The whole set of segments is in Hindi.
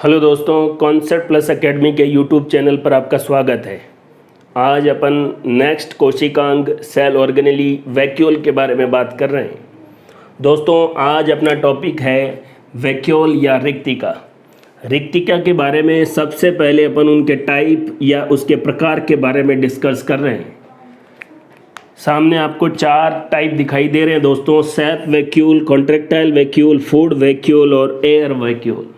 हेलो दोस्तों, कॉन्सेप्ट प्लस एकेडमी के यूट्यूब चैनल पर आपका स्वागत है। आज अपन नेक्स्ट कोशिकांग सेल ऑर्गेनेली वैक्यूल के बारे में बात कर रहे हैं। दोस्तों, आज अपना टॉपिक है वैक्यूल या रिक्तिका। रिक्तिका के बारे में सबसे पहले अपन उनके टाइप या उसके प्रकार के बारे में डिस्कस कर रहे हैं। सामने आपको 4 टाइप दिखाई दे रहे हैं दोस्तों: SAP vacuole, contractile vacuole, food vacuole और एयर वैक्यूल।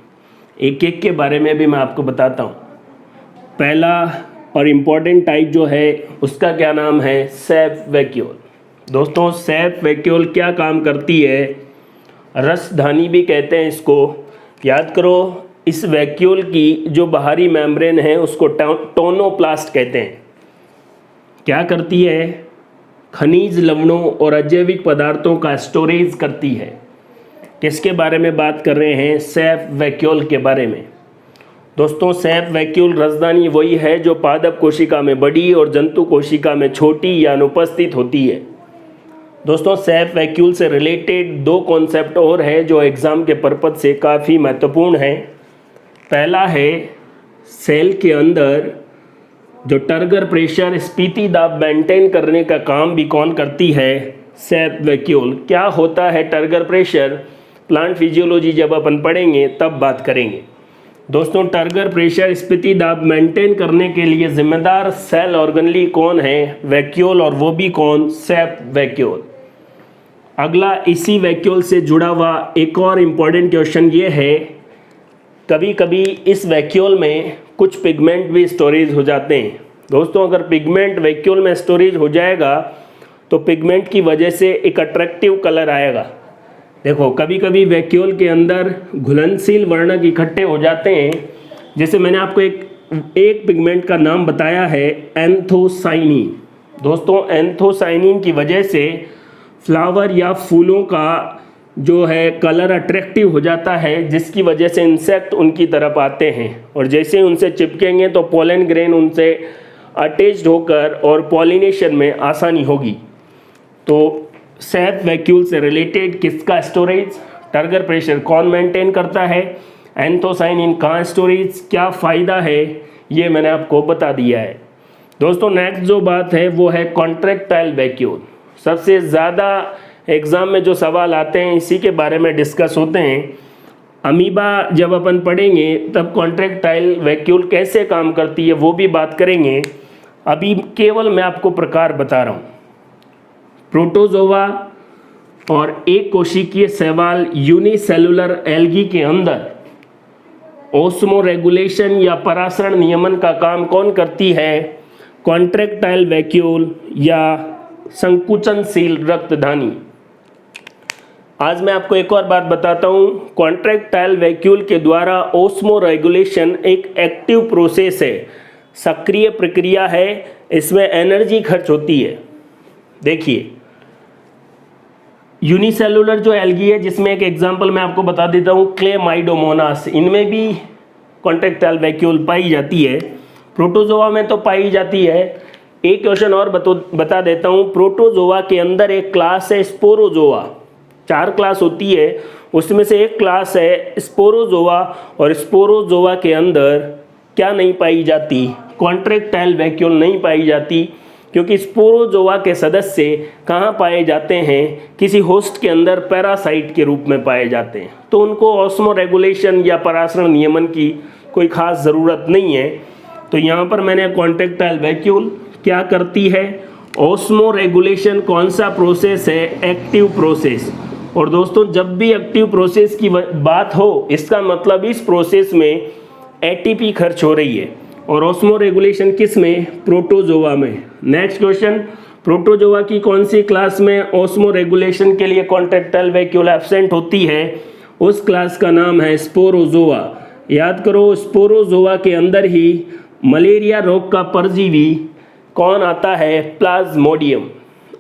एक एक के बारे में भी मैं आपको बताता हूँ। पहला और इम्पॉर्टेंट टाइप जो है उसका क्या नाम है? SAP vacuole. दोस्तों, सैप वैक्यूल क्या काम करती है? रसधानी भी कहते हैं इसको। याद करो, इस वैक्यूल की जो बाहरी मेम्ब्रेन है उसको टोनोप्लास्ट कहते हैं। क्या करती है? खनिज लवणों और अजैविक पदार्थों का स्टोरेज करती है। किसके बारे में बात कर रहे हैं? सैप वैक्यूल के बारे में। दोस्तों, सैप वैक्यूल रसदानी वही है जो पादप कोशिका में बड़ी और जंतु कोशिका में छोटी या अनुपस्थित होती है। दोस्तों, सैप वैक्यूल से रिलेटेड 2 कॉन्सेप्ट और है जो एग्ज़ाम के पर्पज़ से काफ़ी महत्वपूर्ण है। पहला है, सेल के अंदर जो टर्गर प्रेशर, स्फीति दाब मेंटेन करने का काम भी कौन करती है? SAP vacuole. क्या होता है टर्गर प्रेशर? प्लांट फिजियोलॉजी जब अपन पढ़ेंगे तब बात करेंगे। दोस्तों, टर्गर प्रेशर, स्फीति दाब मेंटेन करने के लिए जिम्मेदार सेल ऑर्गेनेली कौन है? वैक्यूल। और वो भी कौन? SAP vacuole. अगला इसी वैक्यूल से जुड़ा हुआ एक और इम्पॉर्टेंट क्वेश्चन ये है, कभी कभी इस वैक्यूल में कुछ पिगमेंट भी स्टोरेज हो जाते हैं। दोस्तों, अगर पिगमेंट वैक्यूल में स्टोरेज हो जाएगा तो पिगमेंट की वजह से एक अट्रैक्टिव कलर आएगा। देखो, कभी कभी वैक्यूल के अंदर घुलनशील वर्णक इकट्ठे हो जाते हैं। जैसे मैंने आपको एक पिगमेंट का नाम बताया है, एंथोसाइनिन। दोस्तों, एंथोसाइनिन की वजह से फ्लावर या फूलों का जो है कलर अट्रैक्टिव हो जाता है, जिसकी वजह से इंसेक्ट उनकी तरफ आते हैं और जैसे उनसे चिपकेंगे तो पोलन ग्रेन उनसे अटैच्ड होकर और पॉलिनेशन में आसानी होगी। तो सैप वैक्यूल से रिलेटेड किसका स्टोरेज? टर्गर प्रेशर कौन मेंटेन करता है? एंथोसाइनिन कहाँ स्टोरेज? क्या फ़ायदा है? ये मैंने आपको बता दिया है। दोस्तों, नेक्स्ट जो बात है वो है कॉन्ट्रैक्टाइल वैक्यूल। सबसे ज़्यादा एग्ज़ाम में जो सवाल आते हैं इसी के बारे में डिस्कस होते हैं। अमीबा जब अपन पढ़ेंगे तब कॉन्ट्रैक्टाइल वैक्यूल कैसे काम करती है वो भी बात करेंगे। अभी केवल मैं आपको प्रकार बता रहा हूँ। प्रोटोजोआ और एक कोशिकीय शैवाल यूनिसेलुलर एल्गी के अंदर ओस्मो रेगुलेशन या परासरण नियमन का काम कौन करती है? कॉन्ट्रैक्टाइल वैक्यूल या संकुचनशील रक्तधानी। आज मैं आपको एक और बात बताता हूँ। कॉन्ट्रैक्टाइल वैक्यूल के द्वारा ओस्मो रेगुलेशन एक एक्टिव प्रोसेस है, सक्रिय प्रक्रिया है। इसमें एनर्जी खर्च होती है। देखिए, यूनिसेलुलर जो एल्गी है, जिसमें एक एग्जांपल मैं आपको बता देता हूँ, क्लेमाइडोमोनास, इनमें भी कॉन्ट्रैक्टाइल वैक्यूल पाई जाती है। प्रोटोजोआ में तो पाई जाती है। एक क्वेश्चन और बता देता हूँ। प्रोटोजोआ के अंदर एक क्लास है स्पोरोजोआ। 4 क्लास होती है, उसमें से एक क्लास है स्पोरोजोआ। और स्पोरोजोआ के अंदर क्या नहीं पाई जाती? कॉन्ट्रैक्टाइल वैक्यूल नहीं पाई जाती, क्योंकि स्पोरोजोआ के सदस्य कहाँ पाए जाते हैं? किसी होस्ट के अंदर पैरासाइट के रूप में पाए जाते हैं। तो उनको ऑस्मो रेगुलेशन या परासरण नियमन की कोई ख़ास ज़रूरत नहीं है। तो यहाँ पर मैंने कॉन्ट्रैक्टाइल वैक्यूल क्या करती है? ऑस्मो रेगुलेशन कौन सा प्रोसेस है? Active process. और दोस्तों, जब भी एक्टिव प्रोसेस की बात हो, इसका मतलब इस प्रोसेस में एटीपी खर्च हो रही है। और ऑस्मो रेगुलेशन किस में? प्रोटोजोआ में। नेक्स्ट क्वेश्चन, प्रोटोजोआ की कौन सी क्लास में ऑस्मो रेगुलेशन के लिए कॉन्ट्रैक्टाइल वैक्यूल एब्सेंट होती है? उस क्लास का नाम है स्पोरोजोआ। याद करो, स्पोरोजोआ के अंदर ही मलेरिया रोग का परजीवी कौन आता है? प्लाज्मोडियम।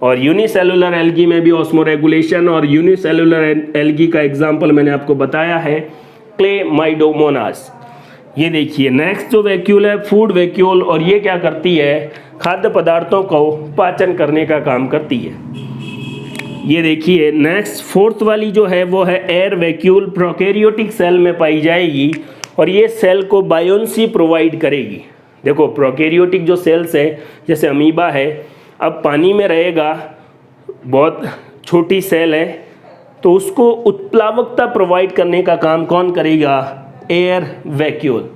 और यूनिसेलुलर एल्गी में भी ऑस्मो रेगुलेशन, और यूनिसेलुलर एल्गी का एग्जाम्पल मैंने आपको बताया है, क्लेमाइडोमोनास। ये देखिए, नेक्स्ट जो वैक्यूल है फूड वैक्यूल, और ये क्या करती है? खाद्य पदार्थों को पाचन करने का काम करती है। ये देखिए, नेक्स्ट 4th वाली जो है वो है एयर वैक्यूल। प्रोकैरियोटिक सेल में पाई जाएगी और ये सेल को बायोन्सी प्रोवाइड करेगी। देखो प्रोकैरियोटिक जो सेल्स है जैसे अमीबा है, अब पानी में रहेगा, बहुत छोटी सेल है, तो उसको उत्प्लावकता प्रोवाइड करने का काम कौन करेगा? Air vacuole.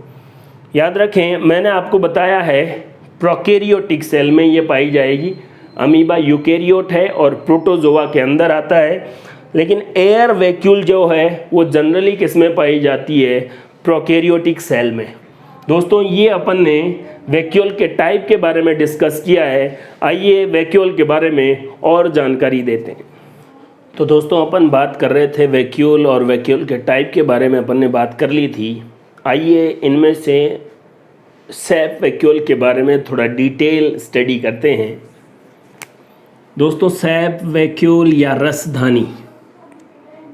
याद रखें, मैंने आपको बताया है प्रोकैरियोटिक सेल में ये पाई जाएगी। अमीबा यूकेरियोट है और प्रोटोजोआ के अंदर आता है, लेकिन एयर वैक्यूल जो है वो जनरली किस में पाई जाती है? प्रोकैरियोटिक सेल में। दोस्तों ये अपन ने वैक्यूल के टाइप के बारे में डिस्कस किया है। आइए वैक्यूल के बारे में और जानकारी देते हैं। तो दोस्तों अपन बात कर रहे थे वैक्यूल, और वैक्यूल के टाइप के बारे में अपन ने बात कर ली थी। आइए इनमें से सैप वैक्यूल के बारे में थोड़ा डिटेल स्टडी करते हैं। दोस्तों सैप वैक्यूल या रसधानी,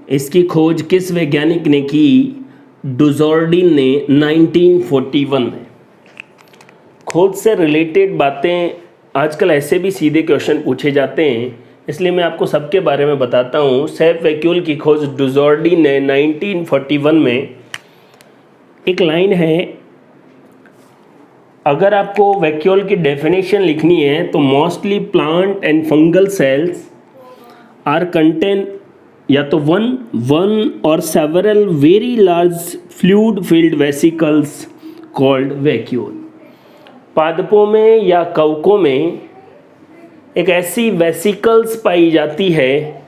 इसकी खोज किस वैज्ञानिक ने की? डुजॉर्डिन ने 1941 में। खोज से रिलेटेड बातें आजकल ऐसे भी सीधे क्वेश्चन पूछे जाते हैं, इसलिए मैं आपको सबके बारे में बताता हूँ। सैप वैक्यूल की खोज डुजॉर्डिन ने 1941 में। एक लाइन है, अगर आपको वैक्यूल की डेफिनेशन लिखनी है तो mostly plant and fungal cells are contain या तो वन और several very large fluid filled vesicles called vacuole. पादपों में या कवकों में एक ऐसी वेसिकल्स पाई जाती है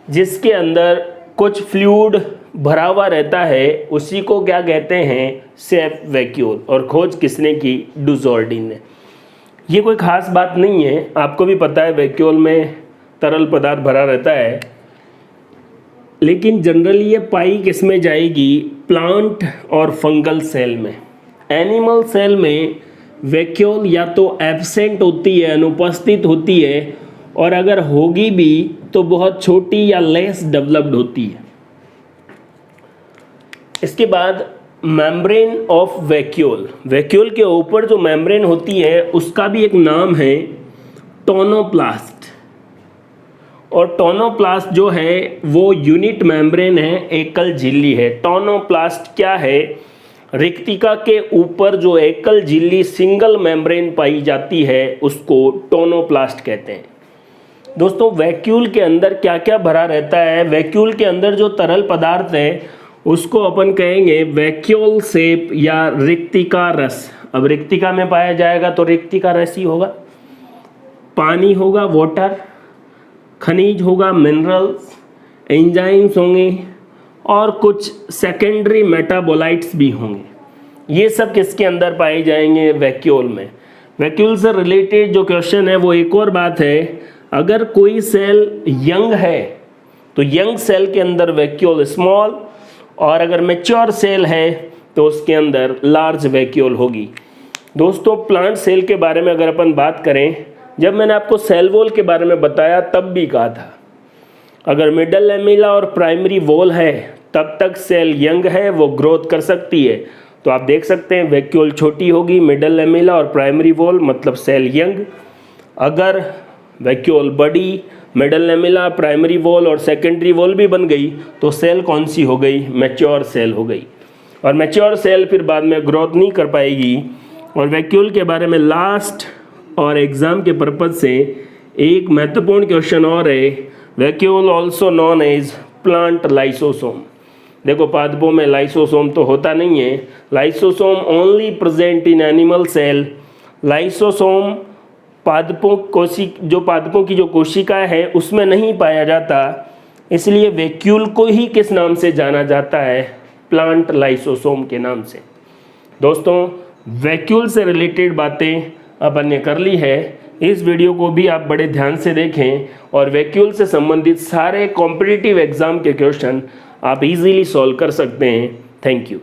जिसके अंदर कुछ फ्लूइड भरा हुआ रहता है, उसी को क्या कहते हैं? SAP vacuole. और खोज किसने की? डुजॉर्डिन ने। ये कोई ख़ास बात नहीं है, आपको भी पता है वैक्यूल में तरल पदार्थ भरा रहता है, लेकिन जनरली ये पाई किस में जाएगी? प्लांट और फंगल सेल में। एनिमल सेल में वैक्यूल या तो एब्सेंट होती है, अनुपस्थित होती है, और अगर होगी भी तो बहुत छोटी या लेस डेवलप्ड होती है। इसके बाद मेम्ब्रेन ऑफ वैक्यूल। वैक्यूल के ऊपर जो मेम्ब्रेन होती है उसका भी एक नाम है टोनोप्लास्ट। और टोनोप्लास्ट जो है वो यूनिट मेम्ब्रेन है, एकल झिल्ली है। टोनोप्लास्ट क्या है? रिक्तिका के ऊपर जो एकल झिल्ली सिंगल मेम्ब्रेन पाई जाती है उसको टोनोप्लास्ट कहते हैं। दोस्तों वैक्यूल के अंदर क्या क्या भरा रहता है? वैक्यूल के अंदर जो तरल पदार्थ है उसको अपन कहेंगे वैक्यूल सेप या रिक्तिका रस। अब रिक्तिका में पाया जाएगा तो रिक्तिका रस ही होगा। पानी होगा, वाटर, खनिज होगा, मिनरल्स, एंजाइम्स होंगे, और कुछ सेकेंडरी मेटाबोलाइट्स भी होंगे। ये सब किसके अंदर पाए जाएंगे? वैक्यूल में। वैक्यूल से रिलेटेड जो क्वेश्चन है वो एक और बात है, अगर कोई सेल यंग है तो यंग सेल के अंदर वैक्यूल स्मॉल, और अगर मैच्योर सेल है तो उसके अंदर लार्ज वैक्यूल होगी। दोस्तों प्लांट सेल के बारे में अगर अपन बात करें, जब मैंने आपको सेल वॉल के बारे में बताया तब भी कहा था अगर मिडल लैमेला और प्राइमरी वॉल है तब तक सेल यंग है, वो ग्रोथ कर सकती है। तो आप देख सकते हैं वैक्यूल छोटी होगी, मिडल लैमेला और प्राइमरी वॉल मतलब सेल यंग। अगर वैक्यूल बड़ी, मिडल लैमेला, प्राइमरी वॉल और सेकेंडरी वॉल भी बन गई तो सेल कौन सी हो गई? मैच्योर सेल हो गई। और मैच्योर सेल फिर बाद में ग्रोथ नहीं कर पाएगी। और वैक्यूल के बारे में लास्ट और एग्ज़ाम के पर्पज़ से एक महत्वपूर्ण क्वेश्चन और है, vacuole also known as plant lysosome. देखो पादपों में लाइसोसोम तो होता नहीं है, lysosome only present in animal cell. Lysosome पादपों की जो कोशिका है उसमें नहीं पाया जाता, इसलिए वैक्यूल को ही किस नाम से जाना जाता है? प्लांट लाइसोसोम के नाम से। दोस्तों वैक्यूल से रिलेटेड बातें अपन ने कर ली है। इस वीडियो को भी आप बड़े ध्यान से देखें और वैक्यूल से संबंधित सारे कॉम्पिटिटिव एग्जाम के क्वेश्चन आप इजीली सॉल्व कर सकते हैं। Thank you.